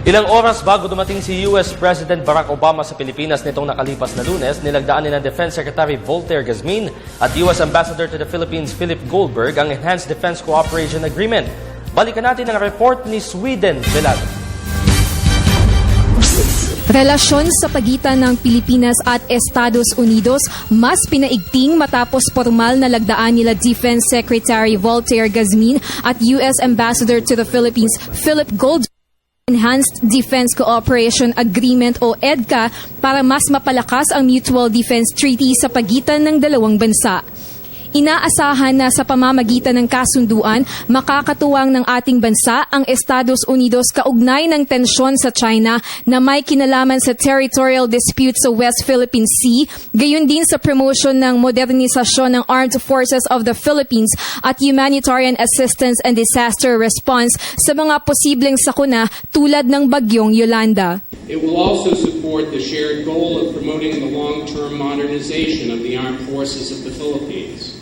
Ilang oras bago dumating si US President Barack Obama sa Pilipinas nitong nakalipas na Lunes, nilagdaan ni Defense Secretary Voltaire Gazmin at US Ambassador to the Philippines Philip Goldberg ang Enhanced Defense Cooperation Agreement. Balikan natin ang report ni Sweden Velado. Relasyon sa pagitan ng Pilipinas at Estados Unidos mas pinaigting matapos formal na lagdaan nila Defense Secretary Voltaire Gazmin at US Ambassador to the Philippines Philip Goldberg Enhanced Defense Cooperation Agreement o EDCA para mas mapalakas ang Mutual Defense Treaty sa pagitan ng dalawang bansa. Inaasahan na sa pamamagitan ng kasunduan, makakatuwang ng ating bansa ang Estados Unidos kaugnay ng tensyon sa China na may kinalaman sa territorial dispute sa West Philippine Sea, gayon din sa promotion ng modernisasyon ng Armed Forces of the Philippines at humanitarian assistance and disaster response sa mga posibleng sakuna tulad ng bagyong Yolanda. It will also support the shared goal of promoting the long-term modernization of the armed forces of the Philippines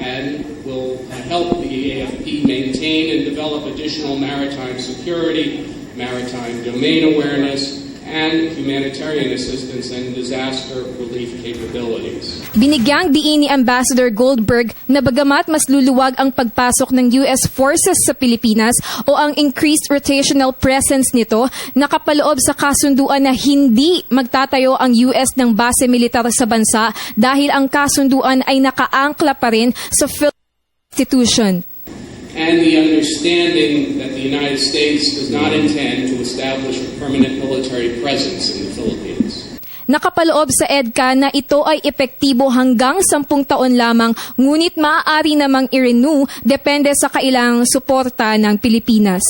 and will help the AFP maintain and develop additional maritime security, maritime domain awareness, and humanitarian assistance and disaster relief capabilities. Binigyang diin ni Ambassador Goldberg na bagamat mas luluwag ang pagpasok ng US forces sa Pilipinas o ang increased rotational presence nito, nakapaloob sa kasunduan na hindi magtatayo ang US ng base militar sa bansa dahil ang kasunduan ay nakaangkla pa rin sa Philippine Constitution. And the understanding that the United States does not intend to establish a permanent military presence in the Philippines. Nakapaloob sa EDCA na ito ay epektibo hanggang 10 taon lamang, ngunit maaari namang i-renew depende sa kailangang suporta ng Pilipinas.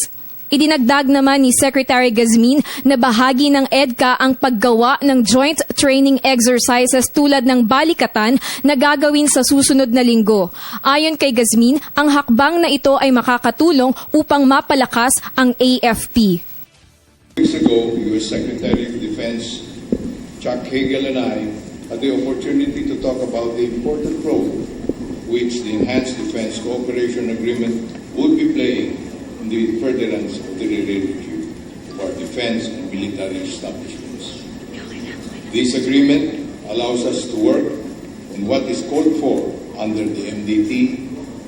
Idinagdag naman ni Secretary Gazmin na bahagi ng EDCA ang paggawa ng joint training exercises tulad ng balikatan na gagawin sa susunod na linggo. Ayon kay Gazmin, ang hakbang na ito ay makakatulong upang mapalakas ang AFP. Weeks ago, U.S. Secretary of Defense Chuck Hagel and I had the opportunity to talk about the important role which the Enhanced Defense Cooperation Agreement would be playing in the furtherance of the relationship of our defense and military establishments. This agreement allows us to work on what is called for under the MDT,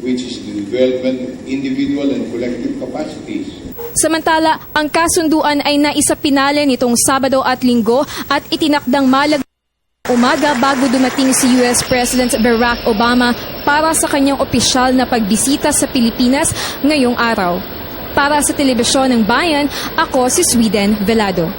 which is the development of individual and collective capacities. Samantala, ang kasunduan ay naisapinali nitong Sabado at Linggo at itinakdang umaga bago dumating si US President Barack Obama para sa kanyang opisyal na pagbisita sa Pilipinas ngayong araw. Para sa Telebisyon ng Bayan, ako si Sweden Velado.